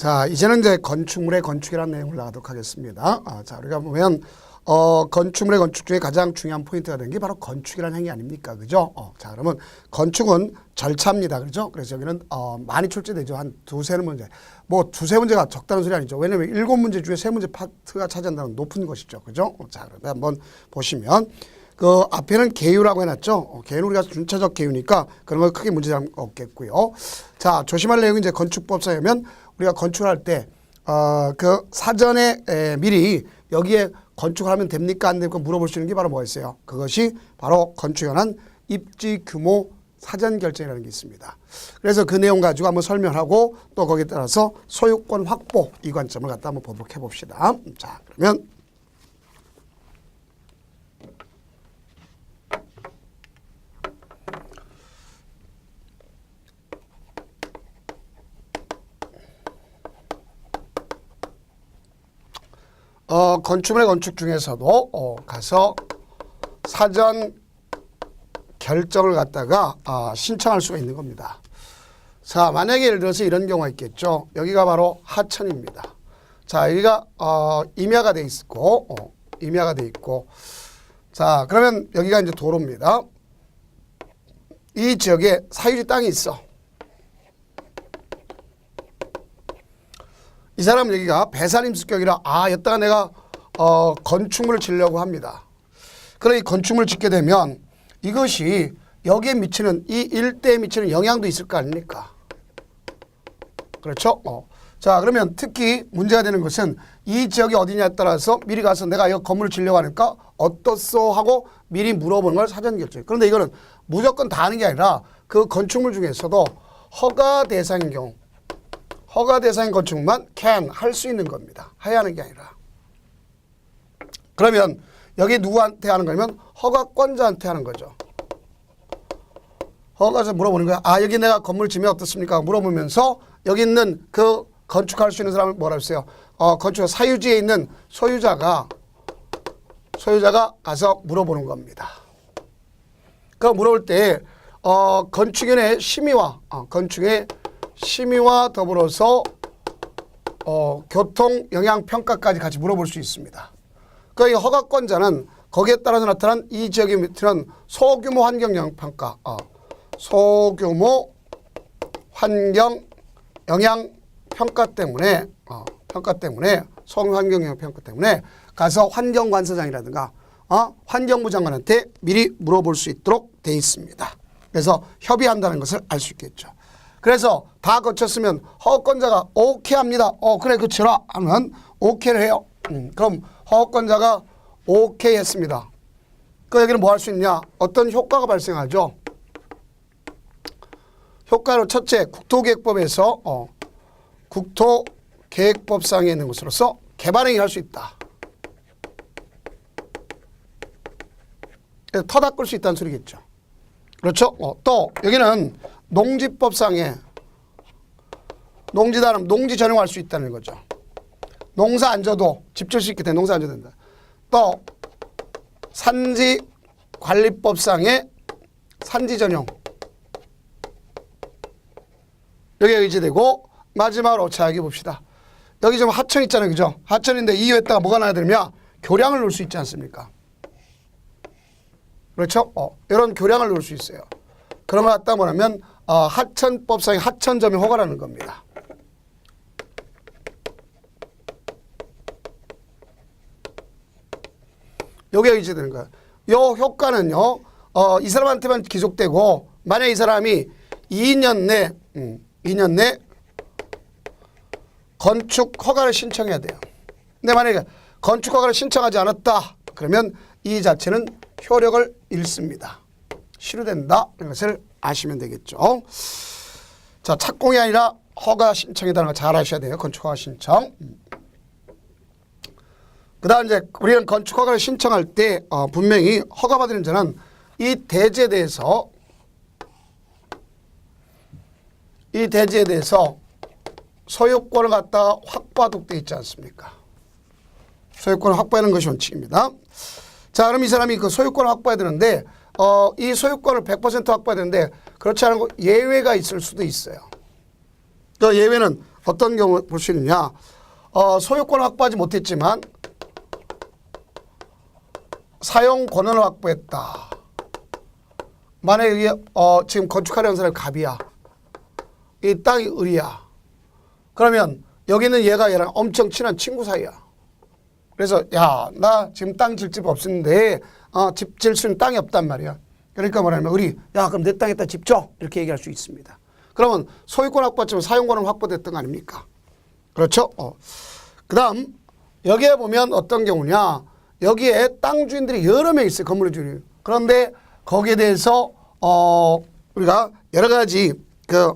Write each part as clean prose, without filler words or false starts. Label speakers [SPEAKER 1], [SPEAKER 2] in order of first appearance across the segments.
[SPEAKER 1] 자, 이제는 이제 건축물의 건축이라는 내용을 나가도록 하겠습니다. 자, 우리가 보면 건축물의 건축 중에 가장 중요한 포인트가 되는 게 바로 건축이라는 행위 아닙니까? 그죠? 자, 그러면 건축은 절차입니다. 그죠? 그래서 여기는 많이 출제되죠. 한 두세 문제. 뭐 두세 문제가 적다는 소리 아니죠. 왜냐면 7문제 중에 3문제 파트가 차지한다는 높은 것이죠. 그죠? 자, 그러면 한번 보시면 그 앞에는 계유라고 해놨죠. 계유는 우리가 준차적 계유니까 그런 거 크게 문제점 없겠고요. 자, 조심할 내용이 이제 건축법상이면 우리가 건축할 때 그 사전에 미리 여기에 건축을 하면 됩니까 안 됩니까 물어볼 수 있는 게 바로 뭐였어요? 그것이 바로 건축에 관한 입지 규모 사전 결정이라는 게 있습니다. 그래서 그 내용 가지고 한번 설명하고 또 거기에 따라서 소유권 확보 이 관점을 갖다 한번 보도록 해봅시다. 자, 그러면 건축물의 건축 중에서도 가서 사전 결정을 갖다가 신청할 수가 있는 겁니다. 자, 만약에 예를 들어서 이런 경우가 있겠죠. 여기가 바로 하천입니다. 자, 여기가 임야가 돼 있고 임야가 돼 있고 자, 그러면 여기가 이제 도로입니다. 이 지역에 사유지 땅이 있어. 이 사람은 여기가 배산임 습격이라 여기다가 내가 건축물을 지으려고 합니다. 그럼 이 건축물을 짓게 되면 이것이 여기에 미치는 이 일대에 미치는 영향도 있을 거 아닙니까? 그렇죠? 자, 그러면 특히 문제가 되는 것은 이 지역이 어디냐에 따라서 미리 가서 내가 이 건물을 지으려고 하니까 어떻소 하고 미리 물어보는 걸 사전 결정. 그런데 이거는 무조건 다 하는 게 아니라 그 건축물 중에서도 허가 대상인 경우 허가 대상인 건축물만 할 수 있는 겁니다. 해야 하는 게 아니라. 그러면 여기 누구한테 하는 거냐면 허가권자한테 하는 거죠. 허가서 물어보는 거야. 여기 내가 건물 지으면 어떻습니까? 물어보면서 여기 있는 그 건축할 수 있는 사람을 뭐라 했어요? 건축 사유지에 있는 소유자가 가서 물어보는 겁니다. 그 물어볼 때 건축인의 심의와 건축의 심의와 더불어서 교통 영향 평가까지 같이 물어볼 수 있습니다. 그 허가권자는 거기에 따라서 나타난 이 지역에 밑에는 소규모 환경 영향 평가, 소규모 환경 영향 평가 때문에 소규모 환경 영향 평가 때문에 가서 환경관서장이라든가 환경부 장관한테 미리 물어볼 수 있도록 돼 있습니다. 그래서 협의한다는 것을 알 수 있겠죠. 그래서 다 거쳤으면 허가권자가 오케이 합니다. 그래 그치라 하면 오케이를 해요. 그럼 허가권자가 오케이 했습니다. 그 여기는 뭐 할 수 있냐? 어떤 효과가 발생하죠. 효과로 첫째 국토계획법에서 국토계획법상에 있는 것으로서 개발행위 할 수 있다. 그래서 터다 끌 수 있다는 소리겠죠. 그렇죠? 또 여기는 농지법상에 농지다름 농지 전용할 수 있다는 거죠. 농사 안 져도 집 질 수 있기 때문에 농사 안 져도 된다. 또 산지관리법상에 산지 전용 여기에 의지되고 마지막으로 자 여기 봅시다. 여기 좀 하천 있잖아요. 그죠? 하천인데 이 위에다가 뭐가 나야 되냐? 교량을 놓을 수 있지 않습니까? 그렇죠? 이런 교량을 놓을 수 있어요. 그런 거 갖다 뭐냐면 하천법상의 하천점의 허가라는 겁니다. 여기에 의지되는 거예요. 이 효과는요. 이 사람한테만 기속되고 만약 이 사람이 2년 내 건축 허가를 신청해야 돼요. 근데 만약에 건축 허가를 신청하지 않았다. 그러면 이 자체는 효력을 잃습니다. 실효된다. 이런 것을 아시면 되겠죠. 자, 착공이 아니라 허가 신청이라는 걸 잘 아셔야 돼요. 건축 허가 신청. 그 다음 이제 우리는 건축 허가를 신청할 때 분명히 허가받는 자는 이 대지에 대해서 소유권을 갖다가 확보하도록 되어 있지 않습니까? 소유권을 확보하는 것이 원칙입니다. 자, 그럼 이 사람이 그 소유권을 확보해야 되는데 이 소유권을 100% 확보해야 되는데 그렇지 않은 예외가 있을 수도 있어요. 그 예외는 어떤 경우 볼 수 있느냐. 소유권을 확보하지 못했지만 사용 권한을 확보했다. 만약에 이게 지금 건축하려는 사람이 갑이야. 이 땅이 을이야. 그러면 여기는 얘가 얘랑 엄청 친한 친구 사이야. 그래서 야, 나 지금 땅 질 집 없었는데 집 질 수 있는 땅이 없단 말이야. 그러니까 뭐냐면 을이 야, 그럼 내 땅에다 집 줘. 이렇게 얘기할 수 있습니다. 그러면 소유권 확보했지만 사용권은 확보됐던 거 아닙니까? 그렇죠? 그 다음 여기에 보면 어떤 경우냐. 여기에 땅 주인들이 여러 명 있어요. 건물의 주인. 그런데 거기에 대해서 우리가 여러 가지 그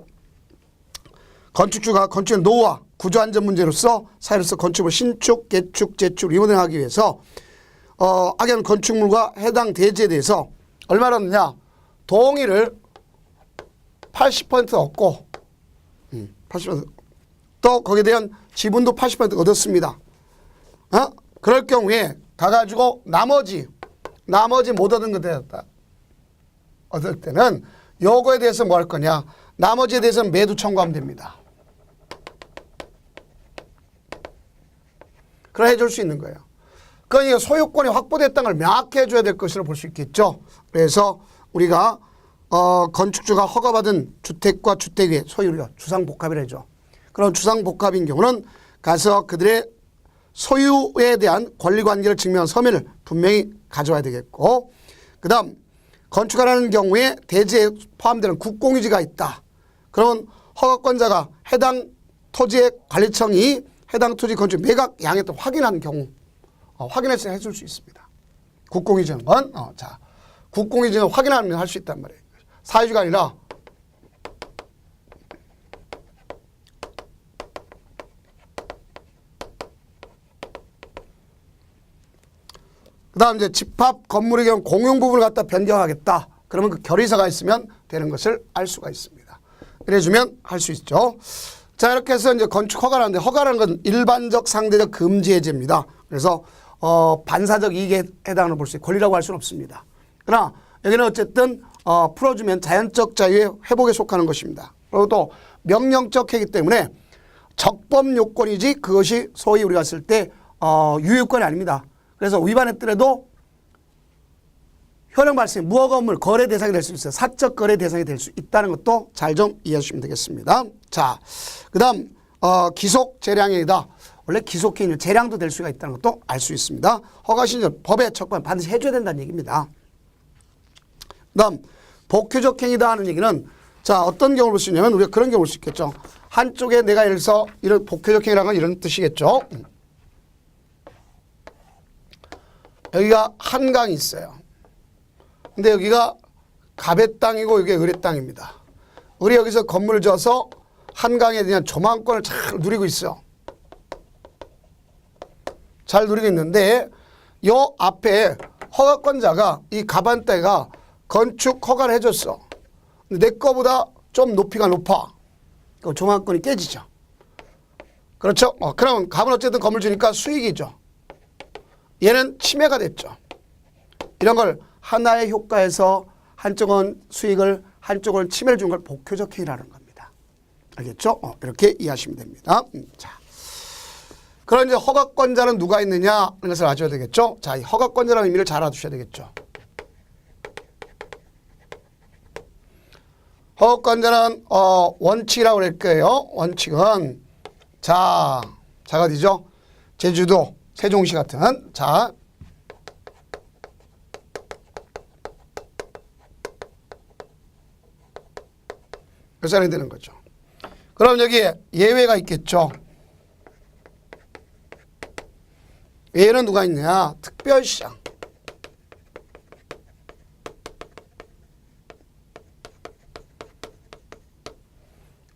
[SPEAKER 1] 건축주가 건축의 노후와 구조 안전 문제로서 사회로서 건축물 신축, 개축, 재축, 리모델링하기 위해서 악연 건축물과 해당 대지에 대해서 얼마나 얻느냐. 동의를 80% 얻고 80%. 또 거기에 대한 지분도 80% 얻었습니다. 그럴 경우에 가가지고 나머지 못 얻은 것 되었다. 얻을 때는 요거에 대해서 뭐 할 거냐. 나머지에 대해서는 매도 청구하면 됩니다. 그래 해줄 수 있는 거예요. 그러니까 소유권이 확보됐다는 걸 명확히 해줘야 될 것으로 볼 수 있겠죠. 그래서 우리가 건축주가 허가받은 주택과 주택의 소유를 주상복합이라 하죠. 그런 주상복합인 경우는 가서 그들의 소유에 대한 권리관계를 증명한 서면을 분명히 가져와야 되겠고, 그 다음 건축하라는 경우에 대지에 포함되는 국공유지가 있다. 그러면 허가권자가 해당 토지의 관리청이 해당 토지 건축 매각 양에 또 확인한 경우 확인해서 해줄 수 있습니다. 국공유지는 자 국공유지는 확인하면 할 수 있단 말이에요. 사유지가 아니라 그 다음 이제 집합 건물의 경우 공용 부분을 갖다 변경하겠다. 그러면 그 결의서가 있으면 되는 것을 알 수가 있습니다. 이래주면 할 수 있죠. 자, 이렇게 해서 이제 건축 허가라는데, 허가라는 건 일반적 상대적 금지 해제입니다. 그래서 반사적 이익에 해당하는 볼 수 있고 권리라고 할 수는 없습니다. 그러나 여기는 어쨌든 풀어주면 자연적 자유의 회복에 속하는 것입니다. 그리고 또 명령적 해기 때문에 적법 요건이지 그것이 소위 우리가 쓸 때 유효권이 아닙니다. 그래서 위반했더라도 현행 발생 무허가 업물 거래 대상이 될 수 있어요. 사적 거래 대상이 될 수 있다는 것도 잘 좀 이해해 주시면 되겠습니다. 자, 그 다음 기속 재량행위다. 원래 기속행위 재량도 될 수가 있다는 것도 알 수 있습니다. 허가신청 법의 척관 반드시 해줘야 된다는 얘기입니다. 그 다음 복효적 행위다 하는 얘기는 자 어떤 경우를 볼 수 있냐면 우리가 그런 경우를 볼 수 있겠죠. 한쪽에 내가 예를 들어서 이런 복효적 행위라는 건 이런 뜻이겠죠. 여기가 한강이 있어요. 근데 여기가 갑의 땅이고 여기가 을의 땅입니다. 을이 여기서 건물을 지어서 한강에 대한 조망권을 잘 누리고 있어. 잘 누리고 있는데 요 앞에 허가권자가 이 갑한 땅가 건축 허가를 해줬어. 근데 내 거보다 좀 높이가 높아. 그 조망권이 깨지죠. 그렇죠? 그러면 갑은 어쨌든 건물 주니까 수익이죠. 얘는 침해가 됐죠. 이런 걸 하나의 효과에서 한쪽은 수익을 한쪽은 침해를 준 걸 복효적 행위라는 겁니다. 알겠죠? 이렇게 이해하시면 됩니다. 자, 그런 이제 허가권자는 누가 있느냐 이런 것을 아셔야 되겠죠. 자, 이 허가권자라는 의미를 잘 알아두셔야 되겠죠. 허가권자는 원칙이라고 그럴 거예요. 원칙은 자가 어디죠? 제주도 세종시 같은 자 결산이 되는 거죠. 그럼 여기에 예외가 있겠죠. 예외는 누가 있냐? 특별시장.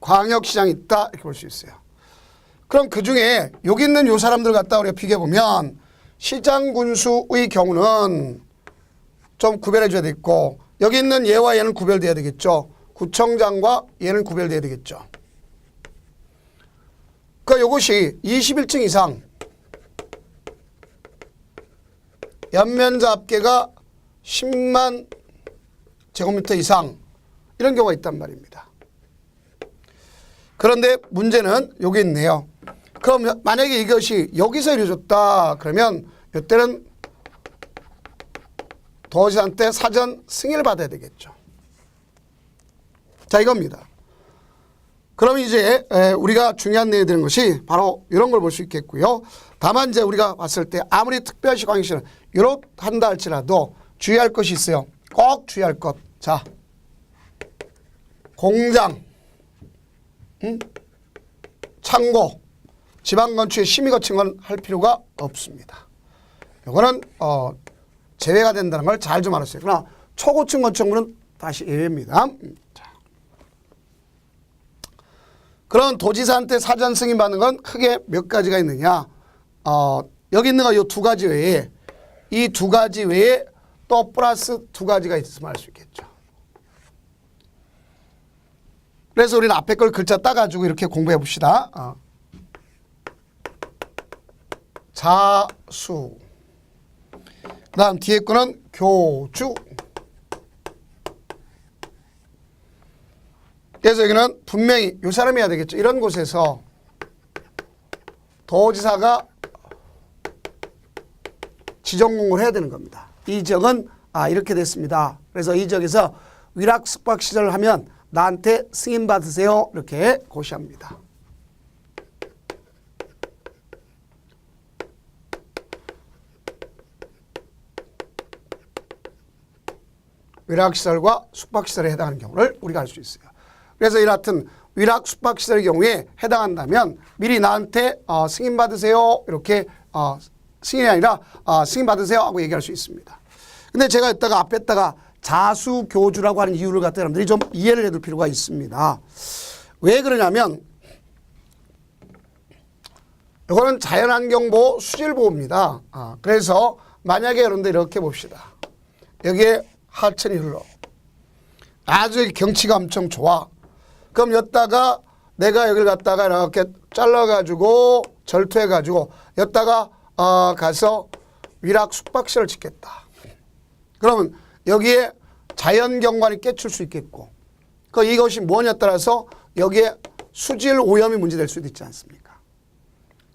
[SPEAKER 1] 광역시장이 있다 이렇게 볼 수 있어요. 그럼 그중에 여기 있는 요 사람들 갖다 우리가 비교해보면 시장군수의 경우는 좀 구별해 줘야 되겠고 여기 있는 얘와 얘는 구별돼야 되겠죠. 구청장과 얘는 구별돼야 되겠죠. 그러니까 이것이 21층 이상 연면적 합계가 10만 제곱미터 이상 이런 경우가 있단 말입니다. 그런데 문제는 여기 있네요. 그럼 만약에 이것이 여기서 이루어졌다 그러면 이때는 도지사한테 사전 승인을 받아야 되겠죠. 자, 이겁니다. 그럼 이제 우리가 중요한 내용이 되는 것이 바로 이런 걸 볼 수 있겠고요. 다만 이제 우리가 봤을 때 아무리 특별시 광역시는 이렇한다 할지라도 주의할 것이 있어요. 꼭 주의할 것. 자, 공장, 창고, 지방건축의 심의 거친 건 할 필요가 없습니다. 이거는 제외가 된다는 걸 잘 좀 알았어요. 그러나 초고층 건축물은 다시 예외입니다. 자. 그런 도지사한테 사전 승인 받는 건 크게 몇 가지가 있느냐. 여기 있는 거 이 두 가지 외에 이 두 가지 외에 또 플러스 두 가지가 있으면 알 수 있겠죠. 그래서 우리는 앞에 걸 글자 따가지고 이렇게 공부해 봅시다. 자수. 그 다음 뒤에 거는 교주. 그래서 여기는 분명히 이 사람이 해야 되겠죠. 이런 곳에서 도지사가 지정 공고를 해야 되는 겁니다. 이 지역은 이렇게 됐습니다. 그래서 이 지역에서 위락 숙박 시설을 하면 나한테 승인 받으세요. 이렇게 고시합니다. 위락시설과 숙박시설에 해당하는 경우를 우리가 알 수 있어요. 그래서 이 같은 위락 숙박시설의 경우에 해당한다면 미리 나한테 승인 받으세요. 이렇게 승인이 아니라 승인 받으세요 하고 얘기할 수 있습니다. 근데 제가 이따가 앞에다가 자수교주라고 하는 이유를 갖다 여러분들이 좀 이해를 해둘 필요가 있습니다. 왜 그러냐면 이거는 자연환경보호 수질보호입니다. 그래서 만약에 여러분들 이렇게 봅시다. 여기에 하천이 흘러 아주 경치가 엄청 좋아. 그럼 여기다가 내가 여기를 갖다가 이렇게 잘라가지고 절투해가지고 여기다가 가서 위락 숙박시설을 짓겠다. 그러면 여기에 자연경관이 깨칠 수 있겠고 이것이 뭐냐에 따라서 여기에 수질 오염이 문제될 수도 있지 않습니까?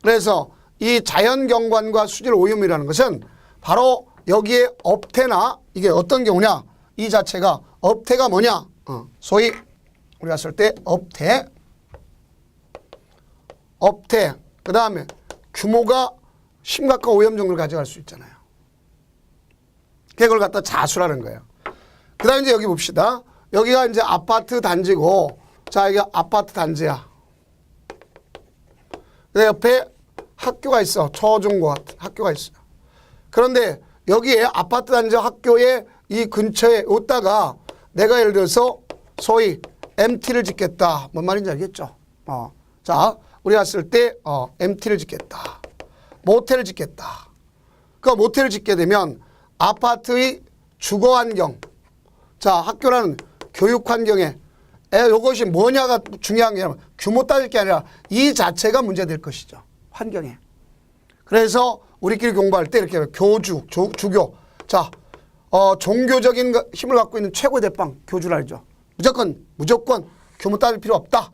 [SPEAKER 1] 그래서 이 자연경관과 수질 오염이라는 것은 바로 여기에 업태나 이게 어떤 경우냐 이 자체가 업태가 뭐냐 소위 우리가 쓸 때 업태 그 다음에 규모가 심각한 오염 정도를 가져갈 수 있잖아요. 그걸 갖다 자수라는 거예요. 그 다음에 이제 여기 봅시다. 여기가 이제 아파트 단지고 자 이게 아파트 단지야. 근데 옆에 학교가 있어. 초중고 학교가 있어요. 그런데 여기에 아파트 단지 학교에 이 근처에 오다가 내가 예를 들어서 소위 MT를 짓겠다. 뭔 말인지 알겠죠? 자, 우리가 쓸 때 MT를 짓겠다. 모텔을 짓겠다. 그 모텔을 짓게 되면 아파트의 주거 환경, 자 학교라는 교육 환경에 이것이 뭐냐가 중요한 게 아니라 규모 따질 게 아니라 이 자체가 문제될 것이죠. 환경에. 그래서 우리끼리 공부할 때 이렇게 교주, 주교. 자, 종교적인 힘을 갖고 있는 최고의 대빵 교주라 하죠. 무조건 규모 따질 필요 없다.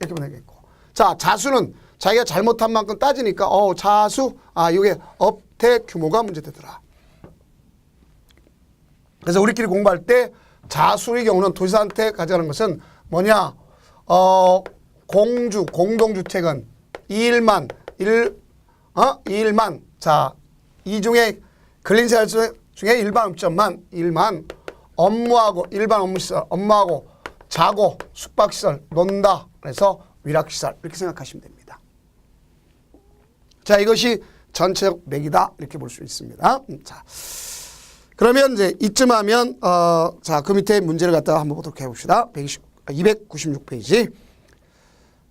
[SPEAKER 1] 이렇게 보면 되겠고. 자, 자수는 자기가 잘못한 만큼 따지니까 자수, 이게 업태 규모가 문제되더라. 그래서 우리끼리 공부할 때 자수의 경우는 도지사한테 가져가는 것은 뭐냐? 공동주택은 2일만, 2일만. 자, 이 중에 근린생활 중에 일반 음점만 1만 업무하고 일반 업무시설, 업무하고 자고 숙박시설, 논다. 그래서 위락시설 이렇게 생각하시면 됩니다. 자, 이것이 전체적 맥이다 이렇게 볼 수 있습니다. 자, 그러면 이제 이쯤 하면 자, 그 밑에 문제를 갖다가 한번 보도록 해봅시다. 296페이지.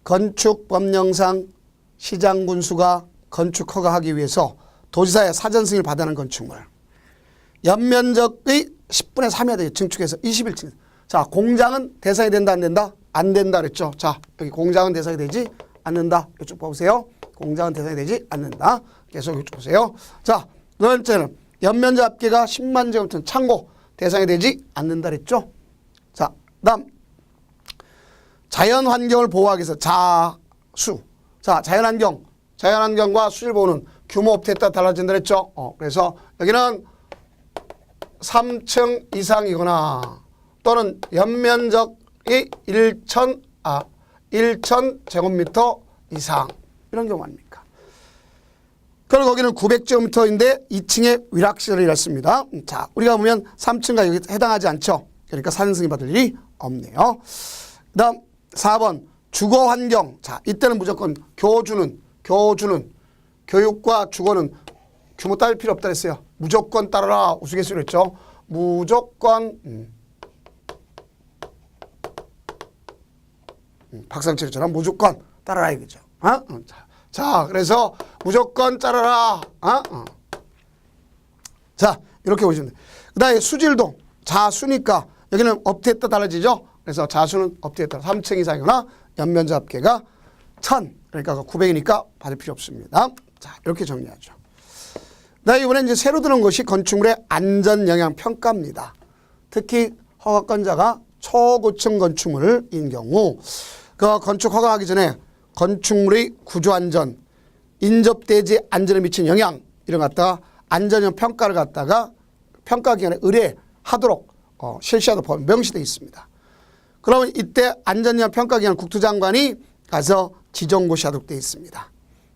[SPEAKER 1] 건축법령상 시장군수가 건축 허가하기 위해서 도지사의 사전 승인을 받아야 하는 건축물. 연면적의 10분의 3이어야 되죠. 증축해서 21층. 자, 공장은 대상이 된다 안 된다? 안 된다 그랬죠. 자, 여기 공장은 대상이 되지 않는다. 이쪽 보세요. 공장은 대상이 되지 않는다. 계속 이쪽 보세요. 자, 두 번째는 연면적 합계가 10만 제곱미터 창고 대상이 되지 않는다 그랬죠. 자, 다음 자연 환경을 보호하기 위해서 자수. 자, 자연환경과 수질 보호는 규모 업태에 따라 달라진다 그랬죠. 그래서 여기는 3층 이상이거나 또는 연면적이 1천 제곱미터 이상 이런 경우 아닙니까? 그리고 거기는 900제곱미터인데 2층에 위락시설이 있습니다. 자, 우리가 보면 3층과 여기 해당하지 않죠. 그러니까 사전승인 받을 일이 없네요. 그 다음 4번 주거환경. 자, 이때는 무조건 교주는 교육과 주거는 규모 따질 필요 없다 했어요. 무조건 따라라 우스갯소리로 했죠. 무조건 박상철처럼 무조건 따라라 이거죠. 자, 그래서 무조건 따라라. 자, 이렇게 보시면 돼요. 그 다음에 수질도 자수니까 여기는 업태에 따라 달라지죠. 그래서 자수는 업태에 따라 3층 이상이거나 연면적 합계가 1000 그러니까 900이니까 받을 필요 없습니다. 자, 이렇게 정리하죠. 네, 이번에 이제 새로 들은 것이 건축물의 안전영향평가입니다. 특히 허가권자가 초고층 건축물인 경우 그 건축 허가하기 전에 건축물의 구조안전, 인접대지 안전에 미친 영향 이런 거 갖다가 안전형 평가를 갖다가 평가기관에 의뢰하도록 실시하도록 법 명시되어 있습니다. 그러면 이때 안전형 평가기관 국토장관이 가서 지정고시하도록 되어 있습니다.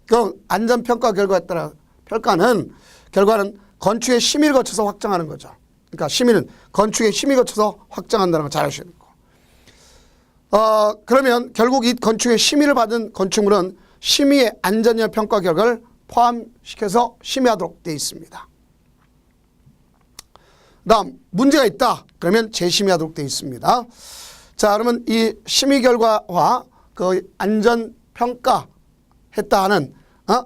[SPEAKER 1] 그 안전평가 결과에 따라 결과는 건축의 심의를 거쳐서 확정하는 거죠. 그러니까 심의는 건축의 심의 거쳐서 확정한다는 걸 잘 아셔야 되고. 그러면 결국 이 건축의 심의를 받은 건축물은 심의의 안전형 평가 결과를 포함시켜서 심의하도록 되어 있습니다. 다음 문제가 있다. 그러면 재심의하도록 되어 있습니다. 자, 그러면 이 심의 결과와 그 안전평가 했다 하는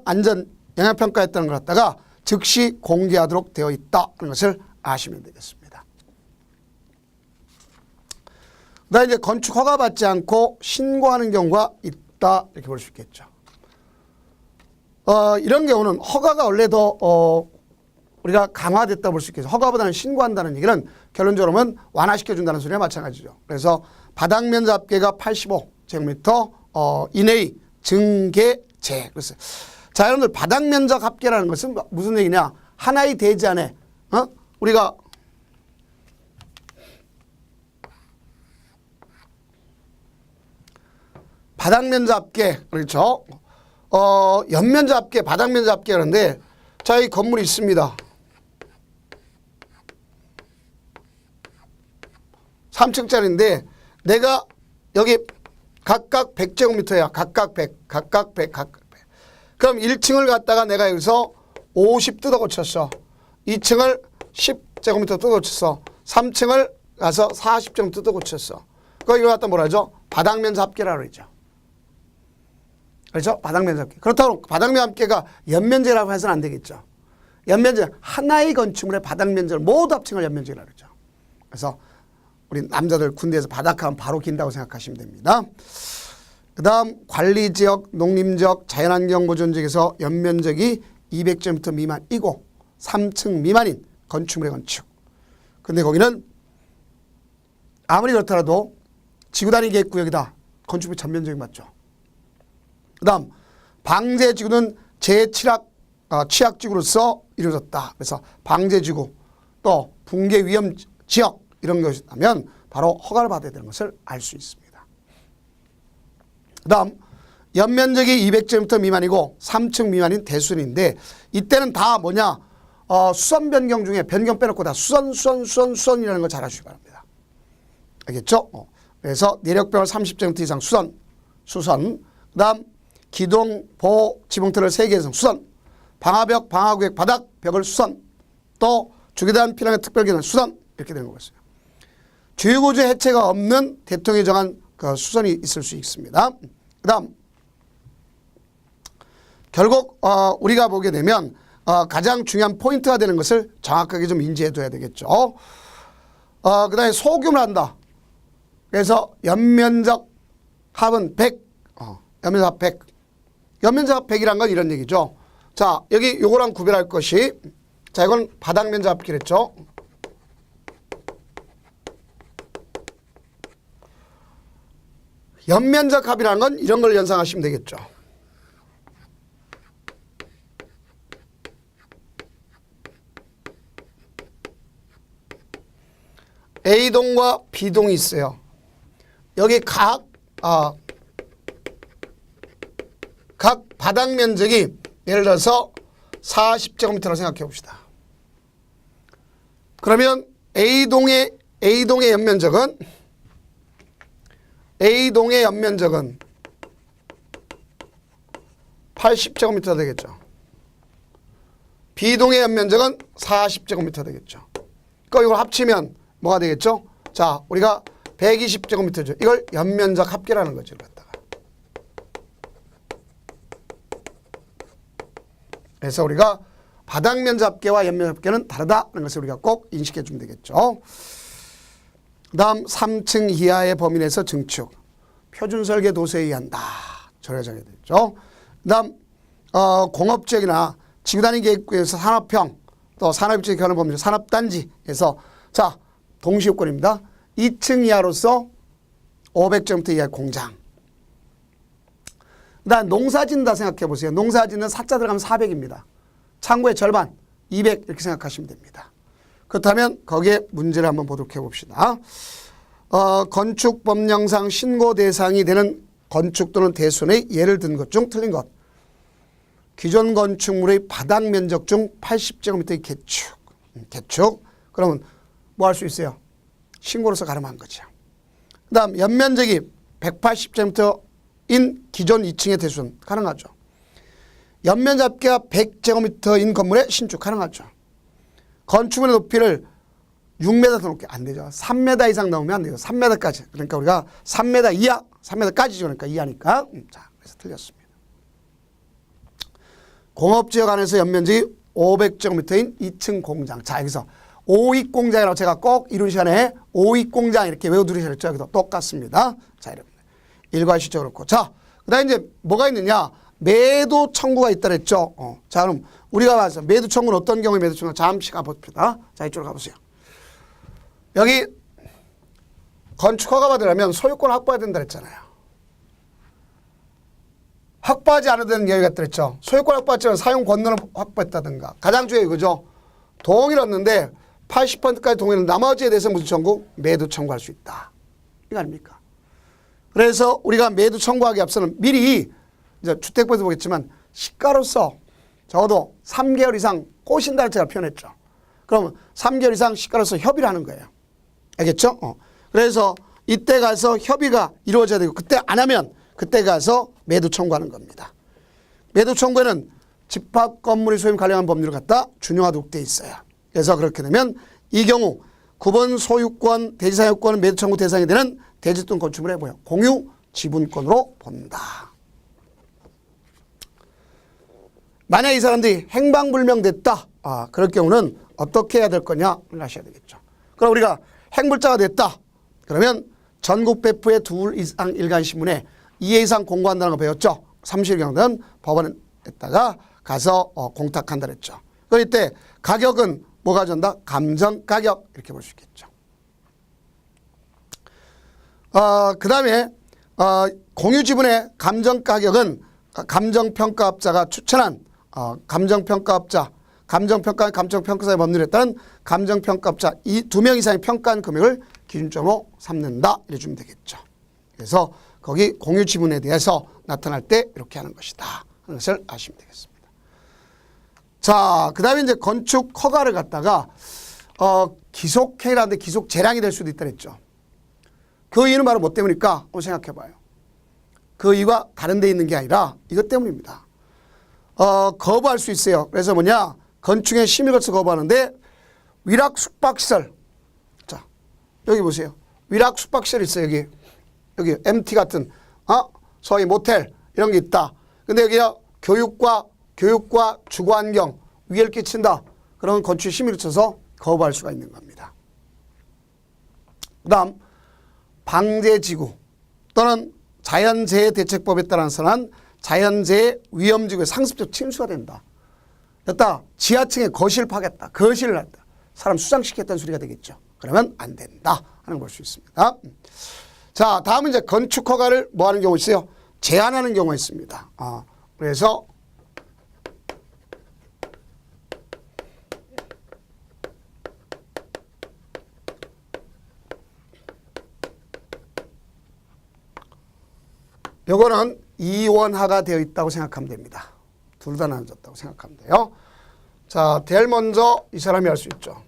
[SPEAKER 1] 안전 영향평가했다는 걸 갖다가 즉시 공개하도록 되어 있다는 것을 아시면 되겠습니다. 그다음에 이제 건축 허가 받지 않고 신고하는 경우가 있다 이렇게 볼 수 있겠죠. 이런 경우는 허가가 원래 더 우리가 강화됐다 볼 수 있겠죠. 허가보다는 신고한다는 얘기는 결론적으로는 완화시켜준다는 소리와 마찬가지죠. 그래서 바닥면적 합계가 85제곱미터 이내의 증개제. 그래서 자, 여러분들 바닥면적 합계라는 것은 무슨 얘기냐? 하나의 대지 안에 우리가 바닥면적 합계 그렇죠? 연면적 합계, 바닥면적 합계 그런데 자, 이 건물이 있습니다. 3층짜리인데 내가 여기 각각 100제곱미터야. 각각 100. 그럼 1층을 갖다가 내가 여기서 50 뜯어 고쳤어. 2층을 10제곱미터 뜯어 고쳤어. 3층을 가서 40제곱미터 뜯어 고쳤어. 그거 이거 갖다 뭐라 하죠? 바닥면적 합계라고 그러죠. 그렇죠? 바닥면적 합계. 그렇다고 바닥면적 합계가 연면적이라고 해서는 안 되겠죠. 연면적, 하나의 건축물의 바닥면적을 모두 합친 걸 연면적이라고 그러죠. 그래서 우리 남자들 군대에서 바닥하면 바로 긴다고 생각하시면 됩니다. 그 다음 관리지역, 농림지역, 자연환경보존지역에서 연면적이 200제곱미터 미만이고 3층 미만인 건축물의 건축. 근데 거기는 아무리 그렇더라도 지구단위 계획구역이다. 건축물 전면적이 맞죠. 그 다음 방제지구는 취약지구로서 이루어졌다. 그래서 방제지구 또 붕괴 위험 지역 이런 것이 있다면 바로 허가를 받아야 되는 것을 알 수 있습니다. 그 다음 연면적이 200제곱미터 미만이고 3층 미만인 대수인데 이때는 다 뭐냐 수선 변경 중에 변경 빼놓고 다 수선이라는 걸 잘 아시기 바랍니다. 알겠죠? 그래서 내력벽을 30제곱미터 이상 수선 그 다음 기둥, 보호, 지붕틀을 3개 이상 수선 방화벽, 방화구역, 바닥, 벽을 수선 또 주계단, 피라미드 특별기는 수선 이렇게 되는 거겠어요. 주요구조 해체가 없는 대통령이 정한 그 수선이 있을 수 있습니다. 그 다음 결국 우리가 보게 되면 가장 중요한 포인트가 되는 것을 정확하게 좀 인지해 둬야 되겠죠. 그 다음에 소규모를 한다. 그래서 연면적 합은 100, 연면적 합 100. 연면적 합 100이란 건 이런 얘기죠. 자, 여기 요거랑 구별할 것이 자, 이건 바닥면적 합기랬죠. 연면적 합이라는 건 이런 걸 연상하시면 되겠죠. A동과 B동이 있어요. 여기 각 바닥 면적이 예를 들어서 40제곱미터라고 생각해 봅시다. 그러면 A동의 연면적은 A동의 연면적은 80제곱미터 되겠죠. B동의 연면적은 40제곱미터 되겠죠. 그러니까 이걸 합치면 뭐가 되겠죠? 자, 우리가 120제곱미터죠. 이걸 연면적 합계라는 거죠. 갖다가. 그래서 우리가 바닥 면적 합계와 연면적 합계는 다르다는 것을 우리가 꼭 인식해 주면 되겠죠. 그 다음 3층 이하의 범위 내에서 증축. 표준 설계 도서에 의한다. 저래 정해야 되죠. 그 다음 공업지역이나 지구단위 계획구에서 산업형 또 산업지역 결합 범위 산업단지에서 자 동시요건입니다. 2층 이하로서 500제곱미터 이하의 공장. 그 다음 농사 짓는다 생각해 보세요. 농사 짓는 사자 들어가면 400입니다. 창고의 절반 200 이렇게 생각하시면 됩니다. 그렇다면 거기에 문제를 한번 보도록 해봅시다. 건축 법령상 신고 대상이 되는 건축 또는 대손의 예를 든 것 중 틀린 것. 기존 건축물의 바닥 면적 중 80제곱미터의 개축. 그러면 뭐 할 수 있어요? 신고로서 가름한 거죠. 그 다음 연면적이 180제곱미터인 기존 2층의 대손 가능하죠. 연면적 합계가 100제곱미터인 건물의 신축 가능하죠. 건축물의 높이를 6m 더 높게 안 되죠. 3m 이상 넘으면 안 돼요. 3m까지. 그러니까 우리가 3m 이하, 3m까지죠. 그러니까 이하니까. 자, 그래서 틀렸습니다. 공업지역 안에서 연면적이 500제곱미터인 2층 공장. 자, 여기서 오익공장이라고 제가 꼭 이런 시간에 오익공장 이렇게 외워두셔야 했죠. 여기도 똑같습니다. 자, 여러분. 일괄시죠. 그렇고. 자, 그 다음에 이제 뭐가 있느냐. 매도 청구가 있다 그랬죠. 자, 그럼 우리가 봐서 매도 청구는 어떤 경우에 매도 청구 잠시 가봅시다. 자, 이쪽으로 가보세요. 여기 건축 허가 받으려면 소유권 확보해야 된다 그랬잖아요. 확보하지 않아도 되는 경우가 있다 그랬죠. 소유권 확보했지만 사용 권한을 확보했다든가. 가장 중요한 이거죠. 동의를 얻는데 80%까지 동의를 나머지에 대해서 무슨 청구? 매도 청구할 수 있다. 이거 아닙니까? 그래서 우리가 매도 청구하기 앞서는 미리 이제 주택법에서 보겠지만 시가로서 적어도 3개월 이상 꼬신다를 제가 표현했죠. 그러면 3개월 이상 시가로서 협의를 하는 거예요. 알겠죠? 그래서 이때 가서 협의가 이루어져야 되고 그때 안 하면 그때 가서 매도 청구하는 겁니다. 매도 청구에는 집합 건물의 소유 관련한 법률을 갖다 준용하도록 되어 있어요. 그래서 그렇게 되면 이 경우 구분 소유권, 대지사용권은 매도 청구 대상이 되는 대지 또는 건축물의 뭐야? 공유 지분권으로 본다. 만약 이 사람들이 행방불명됐다. 그럴 경우는 어떻게 해야 될 거냐를 하셔야 되겠죠. 그럼 우리가 행불자가 됐다. 그러면 전국 배포의 2 이상 일간신문에 2회 이상 공고한다는 거 배웠죠. 30일 경우는 법원에다가 가서 공탁한다 그랬죠. 그럴 때 가격은 뭐가 준다? 감정가격 이렇게 볼 수 있겠죠. 그 다음에 공유지분의 감정가격은 감정평가업자가 추천한 감정평가업자, 감정평가사의 법률에 따른 감정평가업자 이 2명 이상의 평가한 금액을 기준점으로 삼는다 이래 주면 되겠죠. 그래서 거기 공유지분에 대해서 나타날 때 이렇게 하는 것이다 하는 것을 아시면 되겠습니다. 자, 그 다음에 이제 건축 허가를 갖다가 기속행위라는데 기속재량이 될 수도 있다 그랬죠. 그 이유는 바로 뭐 때문일까? 한번 생각해 봐요. 그 이유가 다른 데 있는 게 아니라 이것 때문입니다. 거부할 수 있어요. 그래서 뭐냐? 건축의 심의를 거쳐 거부하는데 위락 숙박시설. 자, 여기 보세요. 위락 숙박시설 있어요. 여기 MT 같은 소위 모텔 이런 게 있다. 근데 여기가 교육과 주거환경 위해를 끼친다. 그런 건축 심의를 쳐서 거부할 수가 있는 겁니다. 그 다음 방제지구 또는 자연재해 대책법에 따라 선언한 자연재해 위험지구의 상습적 침수가 된다. 됐다. 지하층에 거실을 파겠다. 거실을 한다. 사람 수장시켰다는 소리가 되겠죠. 그러면 안 된다 하는 걸 볼 수 있습니다. 자, 다음은 이제 건축 허가를 뭐 하는 경우 있어요? 제한하는 경우가 있습니다. 그래서 요거는 이원화가 되어 있다고 생각하면 됩니다. 둘 다 나눠졌다고 생각하면 돼요. 자, 제일 먼저 이 사람이 할 수 있죠.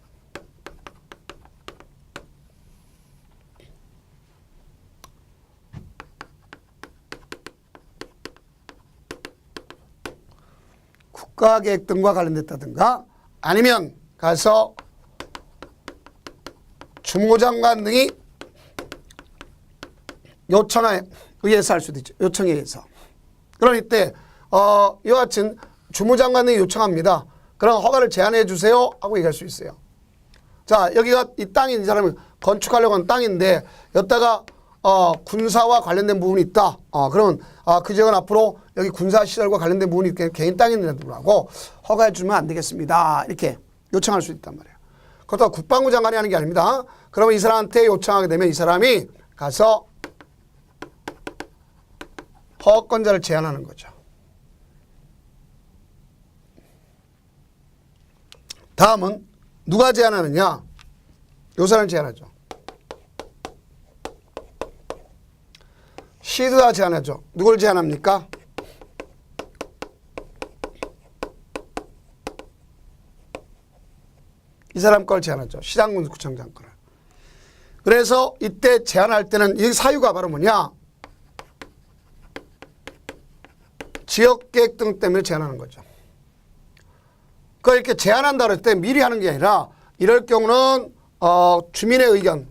[SPEAKER 1] 국가계획 등과 관련됐다든가 아니면 가서 주무장관 등이 요청에 의해서 할 수도 있죠. 요청에 의해서. 그럼 이때 이와 같은 주무장관 등이 요청합니다. 그럼 허가를 제한해 주세요 하고 얘기할 수 있어요. 자, 여기가 이 땅이 이 사람이 건축하려고 하는 땅인데 여기다가 군사와 관련된 부분이 있다. 그러면 그 지역은 앞으로 여기 군사시설과 관련된 부분이 개인 땅인데도 불구하고 허가해 주면 안 되겠습니다. 이렇게 요청할 수 있단 말이에요. 그것도 국방부 장관이 하는 게 아닙니다. 그러면 이 사람한테 요청하게 되면 이 사람이 가서 허가권자를 제한하는 거죠. 다음은 누가 제한하느냐? 요 사람을 제한하죠. 시도가 제한하죠. 누굴 제한합니까? 이 사람 걸 제한하죠. 시장군구청장 거를. 그래서 이때 제한할 때는 이 사유가 바로 뭐냐? 지역계획 등 때문에 제한하는 거죠. 그걸 이렇게 제한한다 그럴 때 미리 하는 게 아니라 이럴 경우는 주민의 의견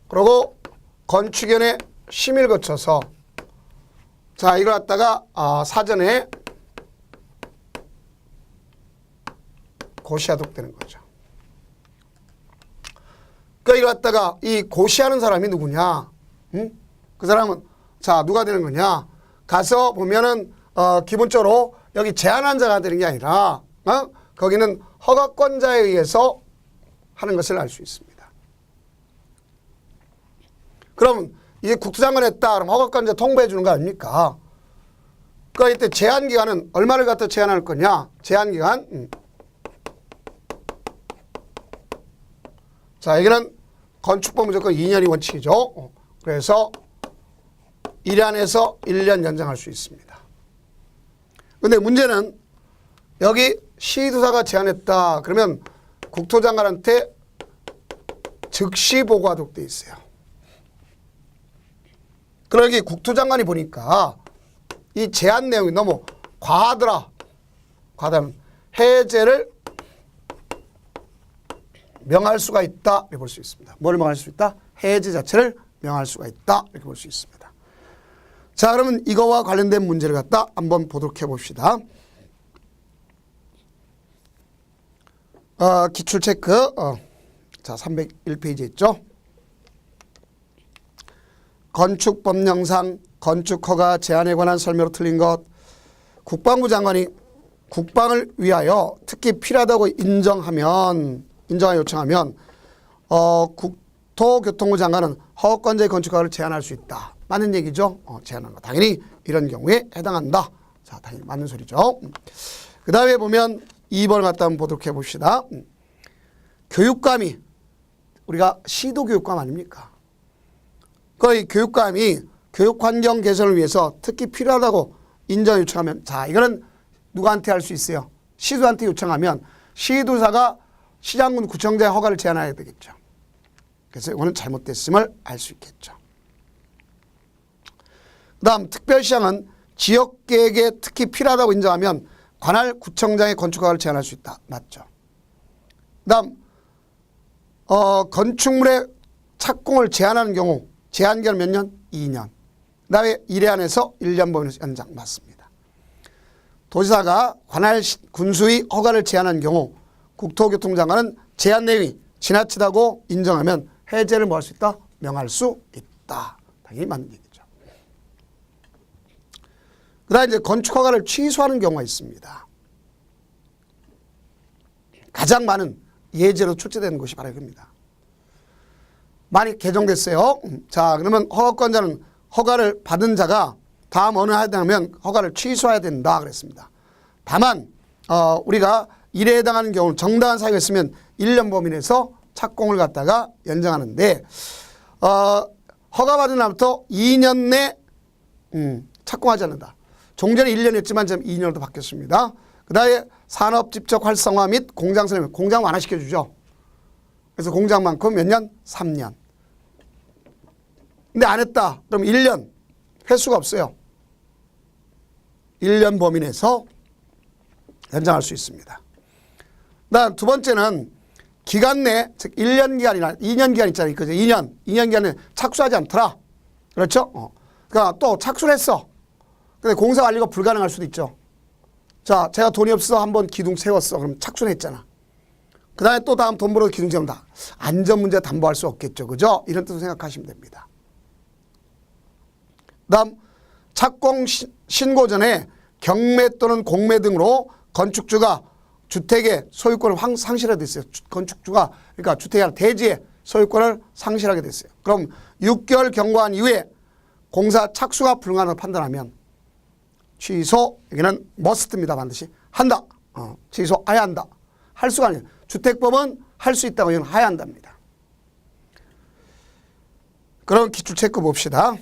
[SPEAKER 1] 그리고 건축위원회 심의를 거쳐서 자 이걸 갖다가 사전에 고시하도록 되는 거죠. 그러니까 이걸 갖다가 이 고시하는 사람이 누구냐? 응? 그 사람은 자 누가 되는 거냐? 가서 보면은 기본적으로 여기 제한한 자가 되는 게 아니라 거기는 허가권자에 의해서 하는 것을 알 수 있습니다. 그럼 이제 국토장관 했다 그럼 허가권자 통보해 주는 거 아닙니까? 그러니까 이때 제한 기간은 얼마를 갖다 제한할 거냐? 제한 기간 자 여기는 건축법 무조건 2년이 원칙이죠. 그래서 1년에서 1년 연장할 수 있습니다. 근데 문제는 여기 시도사가 제안했다. 그러면 국토장관한테 즉시 보고하도록 돼 있어요. 그러기 국토장관이 보니까 이 제안 내용이 너무 과하더라. 과하다면 해제를 명할 수가 있다. 이렇게 볼 수 있습니다. 뭘 명할 수 있다? 해제 자체를 명할 수가 있다. 이렇게 볼 수 있습니다. 자, 그러면 이거와 관련된 문제를 갖다 한번 보도록 해봅시다. 기출 체크. 자, 301페이지 있죠. 건축법령상 건축허가 제한에 관한 설명으로 틀린 것. 국방부 장관이 국방을 위하여 특히 필요하다고 요청하면 국토교통부 장관은 허가권자의 건축허가를 제한할 수 있다. 맞는 얘기죠. 제한하는 거. 당연히 이런 경우에 해당한다. 자, 당연히 맞는 소리죠. 그 다음에 보면 2번을 갖다 한번 보도록 해봅시다. 교육감이 우리가 시도교육감 아닙니까? 그 교육감이 교육환경 개선을 위해서 특히 필요하다고 인정 요청하면 자 이거는 누구한테 할 수 있어요? 시도한테 요청하면 시도사가 시장군 구청장의 허가를 제한해야 되겠죠. 그래서 이거는 잘못됐음을 알 수 있겠죠. 그 다음 특별시장은 지역계획에 특히 필요하다고 인정하면 관할 구청장의 건축허가를 제한할 수 있다. 맞죠. 그 다음 건축물의 착공을 제한하는 경우 제한기간 몇 년? 2년. 그 다음에 1회 안에서 1년 범위에서 연장. 맞습니다. 도지사가 관할 군수의 허가를 제한하는 경우 국토교통장관은 제한 내용이 지나치다고 인정하면 해제를 뭐 할 수 있다? 명할 수 있다. 당연히 맞는 얘기죠. 그 다음에 이제 건축허가를 취소하는 경우가 있습니다. 가장 많은 예제로 출제되는 것이 바로 이겁니다. 만약 개정됐어요. 자, 그러면 허가권자는 허가를 받은 자가 다음 어느 하에 해당하면 허가를 취소해야 된다 그랬습니다. 다만 우리가 일에 해당하는 경우는 정당한 사유가 있으면 1년 범위 내에서 착공을 갖다가 연장하는데 허가받은 날부터 2년 내 착공하지 않는다. 종전에 1년이었지만 지금 2년으로 바뀌었습니다. 그 다음에 산업 집적 활성화 및 공장 설립, 공장 완화시켜주죠. 그래서 공장만큼 몇 년? 3년. 근데 안 했다. 그럼 1년. 횟수가 없어요. 1년 범위 내에서 연장할 수 있습니다. 그다음 두 번째는 기간 내, 즉 1년 기간이나 2년 기간 있잖아요. 그죠? 2년 기간에 착수하지 않더라. 그렇죠? 그러니까 또 착수를 했어. 근데 공사 완료가 불가능할 수도 있죠. 자, 제가 돈이 없어서 한번 기둥 세웠어. 그럼 착수는 했잖아. 그 다음에 또 다음 돈 벌어서 기둥 세운다. 안전 문제 담보할 수 없겠죠. 그죠? 이런 뜻으로 생각하시면 됩니다. 그 다음 착공 신고 전에 경매 또는 공매 등으로 건축주가 주택의 소유권을 상실하게 됐어요. 건축주가 그러니까 주택이 아니라 대지의 소유권을 상실하게 됐어요. 그럼 6개월 경과한 이후에 공사 착수가 불가능하다고 판단하면 취소, 여기는 must입니다. 반드시 한다. 취소해야 한다. 할 수가 아니에요. 주택법은 할 수 있다고 이건 해야 한답니다. 그럼 기출 체크 봅시다.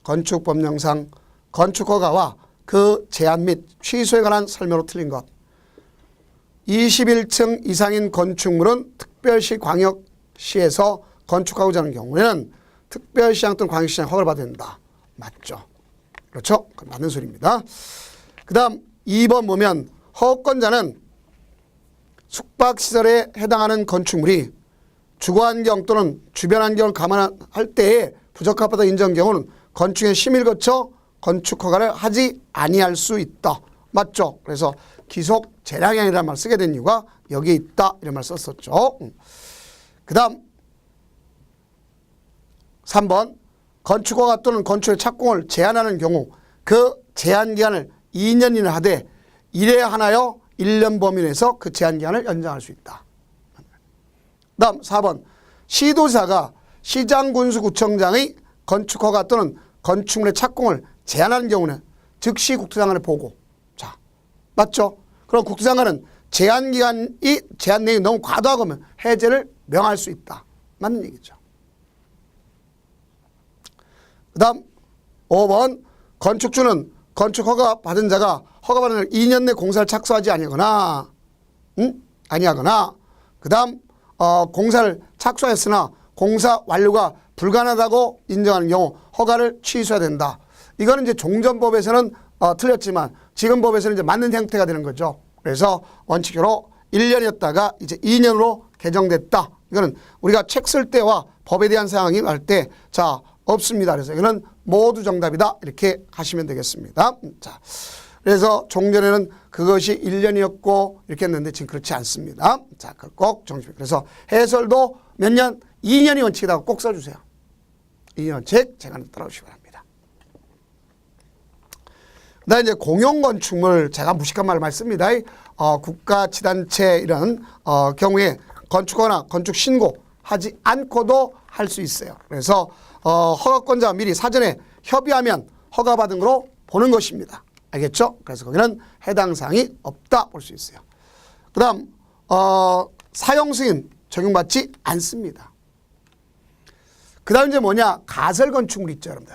[SPEAKER 1] 건축법령상 건축허가와 그 제한 및 취소에 관한 설명으로 틀린 것. 21층 이상인 건축물은 특별시 광역시에서 건축하고자 하는 경우에는 특별시장 또는 광역시장 허가를 받아야 된다. 맞죠? 그렇죠? 맞는 소리입니다. 그 다음 2번 보면 허가권자는 숙박시설에 해당하는 건축물이 주거환경 또는 주변환경을 감안할 때에 부적합하다 인정 경우는 건축의 심의를 거쳐 건축허가를 하지 아니할 수 있다. 맞죠? 그래서 기속 재량형이라는 말을 쓰게 된 이유가 여기에 있다. 이런 말을 썼었죠. 그 다음 3번 건축허가 또는 건축의 착공을 제한하는 경우 그 제한기간을 2년 이내 하되 이래 하나여 1년 범위 내에서 그 제한기간을 연장할 수 있다. 그 다음 4번 시도지사가 시장군수구청장의 건축허가 또는 건축물의 착공을 제한하는 경우는 즉시 국토장관에 보고. 자, 맞죠? 그럼 국토장관은 제한 내용이 너무 과도하면 해제를 명할 수 있다. 맞는 얘기죠. 그 다음 5번 건축주는 건축허가 받은 자가 허가받은 날 2년 내 공사를 착수하지 아니하거나 그 다음 공사를 착수했으나 공사 완료가 불가능하다고 인정하는 경우 허가를 취소해야 된다. 이거는 이제 종전법에서는 틀렸지만 지금 법에서는 이제 맞는 형태가 되는 거죠. 그래서 원칙으로 1년이었다가 이제 2년으로 개정됐다. 이거는 우리가 책 쓸 때와 법에 대한 사항이 할 때 자 없습니다. 그래서 이거는 모두 정답이다. 이렇게 하시면 되겠습니다. 자, 그래서 종전에는 그것이 1년이었고 이렇게 했는데 지금 그렇지 않습니다. 자, 그걸 꼭 정심해. 그래서 해설도 몇 년? 2년이 원칙이라고 꼭 써주세요. 2년 원칙 제가 따라오시기 바랍니다. 그다음에 이제 공용건축물 제가 무식한 말을 많이 씁니다. 국가지단체 이런 경우에 건축허나 건축 신고하지 않고도 할 수 있어요. 그래서 허가권자와 미리 사전에 협의하면 허가받은 거로 보는 것입니다. 알겠죠? 그래서 거기는 해당 사항이 없다 볼 수 있어요. 그 다음 사용승인 적용받지 않습니다. 그 다음 이제 뭐냐? 가설건축물 있죠, 여러분들.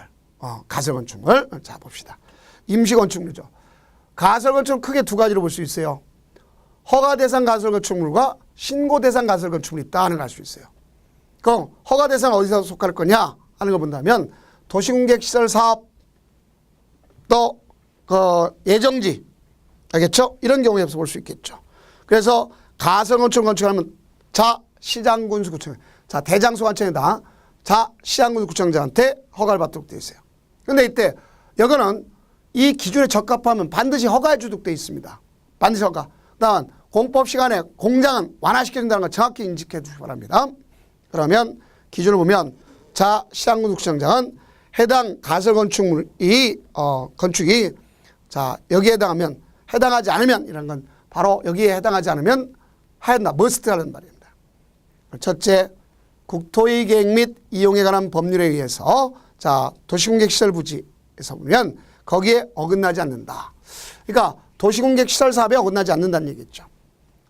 [SPEAKER 1] 가설건축물. 자, 봅시다. 임시건축물이죠. 가설건축물 크게 두 가지로 볼 수 있어요. 허가대상 가설건축물과 신고대상 가설건축물이 있다 하는 걸 알 수 있어요. 그럼 허가대상 어디서 속할 거냐 하는 걸 본다면 도시공객시설사업 또 예정지 알겠죠? 이런 경우에서 볼 수 있겠죠. 그래서 가설건축 건축하면 자 시장군수구청 자 대장소관청에다 자 시장군수구청장한테 허가를 받도록 되어 있어요. 그런데 이때 여기는 이 기준에 적합하면 반드시 허가해 주도록 되어 있습니다. 반드시 허가. 다만 공법 시간에 공장은 완화시켜준다는 걸 정확히 인식해 주시기 바랍니다. 그러면 기준을 보면 자 시장군수구청장은 해당 가설건축물이 건축이 자 여기에 해당하면 해당하지 않으면 이런 건 바로 여기에 해당하지 않으면 하였나 머스트라는 말입니다. 첫째, 국토의 계획 및 이용에 관한 법률에 의해서 자 도시공객시설 부지에서 보면 거기에 어긋나지 않는다. 그러니까 도시공객시설 사업에 어긋나지 않는다는 얘기죠.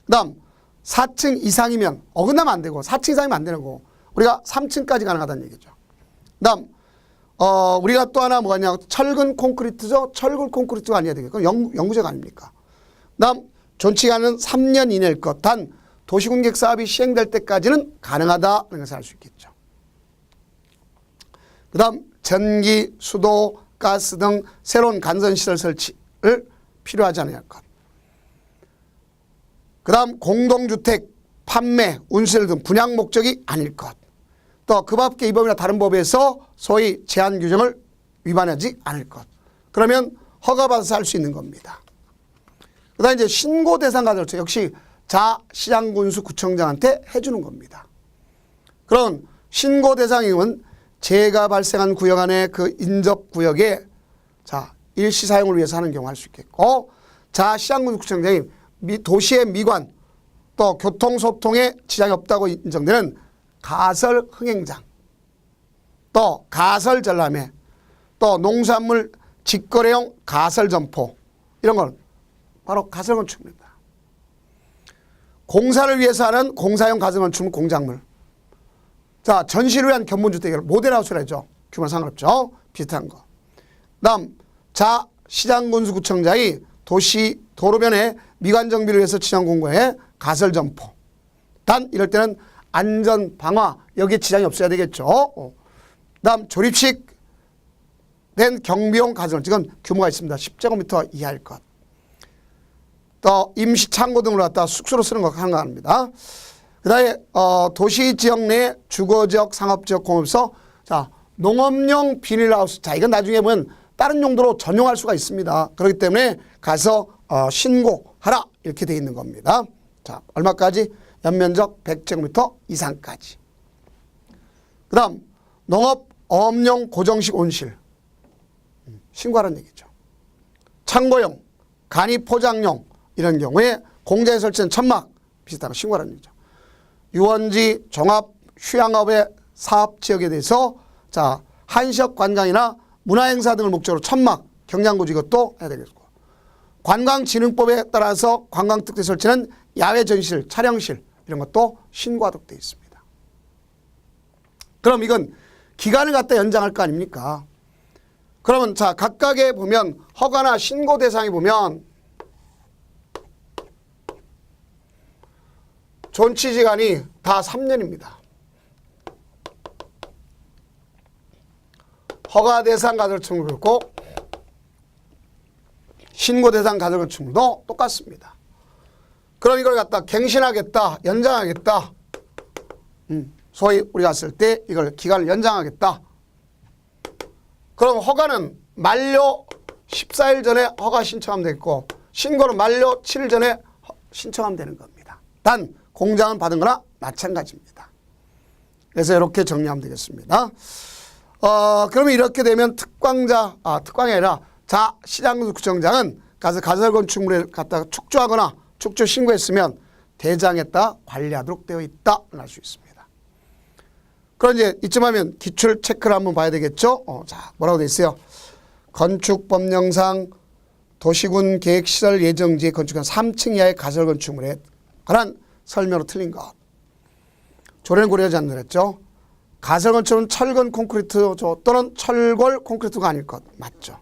[SPEAKER 1] 그 다음 4층 이상이면 어긋나면 안 되고 4층 이상이면 안 되는 거고 우리가 3층까지 가능하다는 얘기죠. 그 다음 우리가 또 하나 뭐냐 철근 콘크리트죠. 철근 콘크리트가 아니어야 되겠고 영구제가 아닙니까. 그 다음 존치기간은 3년 이내일 것. 단 도시공객 사업이 시행될 때까지는 가능하다는 것을 알 수 있겠죠. 그 다음 전기, 수도, 가스 등 새로운 간선시설 설치를 필요하지 않을 것. 그 다음 공동주택, 판매, 운수설 등 분양 목적이 아닐 것. 또 그 밖에 이 법이나 다른 법에서 소위 제한 규정을 위반하지 않을 것. 그러면 허가받아서 할 수 있는 겁니다. 그 다음에 이제 신고 대상 가설조 역시 자시장군수 구청장한테 해주는 겁니다. 그럼 신고 대상이면 재해가 발생한 구역 안에 그 인접구역에 자 일시 사용을 위해서 하는 경우 할 수 있겠고 자시장군수 구청장이 도시의 미관 또 교통소통에 지장이 없다고 인정되는 가설 흥행장 또 가설 전람회 또 농산물 직거래용 가설 점포 이런 걸 바로 가설 건축물입니다. 공사를 위해서 하는 공사용 가설 건축물 공작물. 자, 전시를 위한 견본주택을 모델하우스라 하죠. 규모는 상관없죠. 비슷한 거. 다음 자 시장군수구청장이 도시 도로변에 미관 정비를 위해서 지정 공고에 가설 점포. 단 이럴 때는 안전 방화 여기에 지장이 없어야 되겠죠. 다음 조립식 된 경비용 가설 지금 규모가 있습니다. 10제곱미터 이하일 것. 또 임시 창고 등으로 갖다 숙소로 쓰는 거 한가합니다. 그 다음에 도시 지역 내 주거지역, 상업지역, 공업소 자 농업용 비닐하우스 자 이건 나중에 보면 다른 용도로 전용할 수가 있습니다. 그렇기 때문에 가서 신고하라 이렇게 돼 있는 겁니다. 자 얼마까지? 연면적 100제곱미터 이상까지. 그 다음 농업 어업용 고정식 온실 신고하라는 얘기죠. 창고용, 간이 포장용 이런 경우에 공장에 설치된 천막 비슷한 거 신고하라는 얘기죠. 유원지 종합 휴양업의 사업지역에 대해서 자 한시적 관광이나 문화행사 등을 목적으로 천막, 경량고지 이것도 해야 되겠고 관광진흥법에 따라서 관광특대 설치는 야외 전시실, 촬영실 이런 것도 신고하도록 되어 있습니다. 그럼 이건 기간을 갖다 연장할 거 아닙니까? 그러면 자 각각에 보면 허가나 신고 대상에 보면 존치기간이 다 3년입니다. 허가 대상 가설건축물 그렇고 신고 대상 가설건축물도 똑같습니다. 그럼 이걸 갖다 갱신하겠다, 연장하겠다. 소위 우리가 갔을 때 이걸 기간을 연장하겠다. 그럼 허가는 만료 14일 전에 허가 신청하면 되겠고 신고는 만료 7일 전에 신청하면 되는 겁니다. 단 공장은 받은 거나 마찬가지입니다. 그래서 이렇게 정리하면 되겠습니다. 그러면 이렇게 되면 특광이 아니라 시장군수구청장은 가서 가설건축물을 갖다가 축조하거나 축조 신고했으면 대장에다 관리하도록 되어 있다 알 수 있습니다. 그럼 이제 이쯤 하면 기출 체크를 한번 봐야 되겠죠. 자 뭐라고 돼 있어요. 건축법령상 도시군 계획시설 예정지에 건축한 3층 이하의 가설건축물에 관한 설명으로 틀린 것. 조례는 고려하지 않는 했죠. 가설건축은 철근 콘크리트 또는 철골 콘크리트가 아닐 것. 맞죠.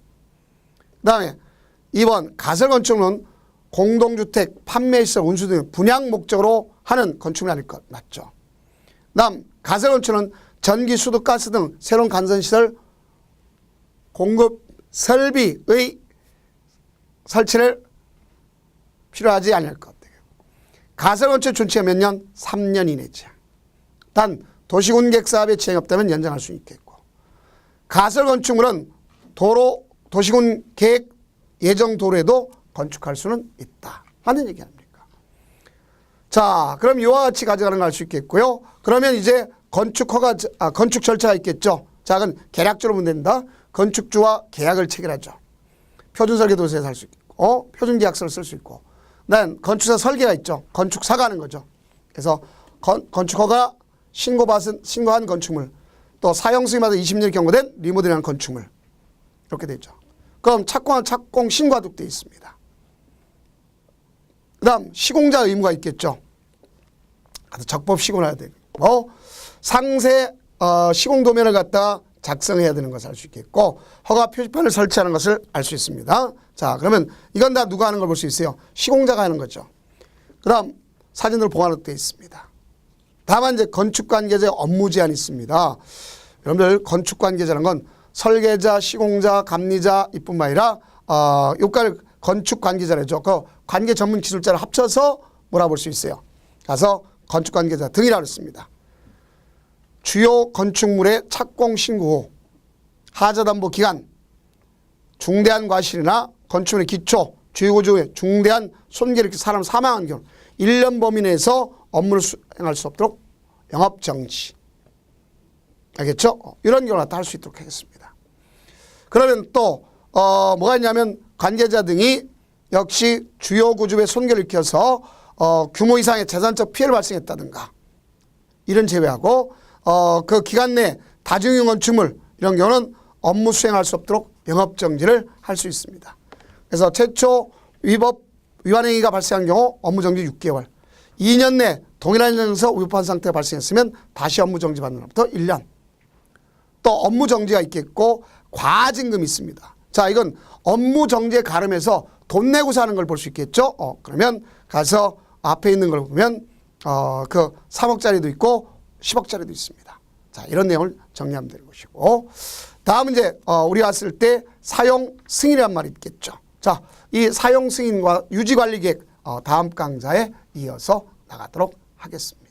[SPEAKER 1] 그 다음에 2번 가설건축은 공동주택, 판매시설, 운수 등 분양 목적으로 하는 건축물이 아닐 것. 맞죠. 그 다음 가설건축은 전기, 수도, 가스 등 새로운 간선시설 공급 설비의 설치를 필요하지 않을 것. 가설건축 존치가 몇 년? 3년 이내지. 단 도시군객 사업에 지장이 없다면 연장할 수 있겠고 가설건축물은 도시군 계획 예정 도로에도 건축할 수는 있다 하는 얘기 아닙니까? 자 그럼 이와 같이 가져가는 걸 알 수 있겠고요. 그러면 이제 건축 절차가 있겠죠. 자 그건 계략적으로 보면 된다. 건축주와 계약을 체결하죠. 표준설계도서에서 할 수 있고 표준계약서를 쓸 수 있고 난 건축사 설계가 있죠. 건축사가 하는 거죠. 그래서 건축허가 신고한 건축물, 또 사용 승인받아 20년 경과된 리모델링한 건축물 이렇게 돼 있죠. 그럼 착공 신고하도록 되어 있습니다. 그다음 시공자 의무가 있겠죠. 적법 시공해야 되고 상세 시공 도면을 갖다 작성해야 되는 것을 알 수 있겠고 허가 표지판을 설치하는 것을 알 수 있습니다. 자, 그러면 이건 다 누가 하는 걸 볼 수 있어요? 시공자가 하는 거죠. 그다음 사진으로 보관하도록 되어 있습니다. 다만 이제 건축관계자 업무 제한이 있습니다. 여러분들 건축관계자라는 건 설계자, 시공자, 감리자 이뿐만 아니라 요까지 건축관계자라죠. 그 관계 전문 기술자를 합쳐서 몰아볼 수 있어요. 가서 건축관계자 등이라고 했습니다. 주요 건축물의 착공 신고 후 하자담보 기간, 중대한 과실이나 건축물의 기초, 주요구조의 중대한 손괴를 일으켜 사람 사망한 경우 1년 범위 내에서 업무를 수행할 수 없도록 영업정지. 알겠죠? 이런 경우를 다 할 수 있도록 하겠습니다. 그러면 또 뭐가 있냐면 관계자 등이 역시 주요 구조의 손괴를 일으켜서 규모 이상의 재산적 피해를 발생했다든가 이런 제외하고 그 기간 내 다중이용 건축물 이런 경우는 업무 수행할 수 없도록 영업정지를 할 수 있습니다. 그래서 최초 위반 행위가 발생한 경우 업무정지 6개월, 2년 내 동일한 현장에서 위법한 상태가 발생했으면 다시 업무정지 받는 것부터 1년. 또 업무정지가 있겠고 과징금이 있습니다. 자, 이건 업무정지에 가름해서 돈 내고서 하는 걸 볼 수 있겠죠. 그러면 가서 앞에 있는 걸 보면 그 3억짜리도 있고 10억짜리도 있습니다. 자, 이런 내용을 정리하면 되는 것이고 다음은 이제 우리 왔을 때 사용 승인이란 말이 있겠죠. 자, 이 사용 승인과 유지 관리 계획 다음 강좌에 이어서 나가도록 하겠습니다.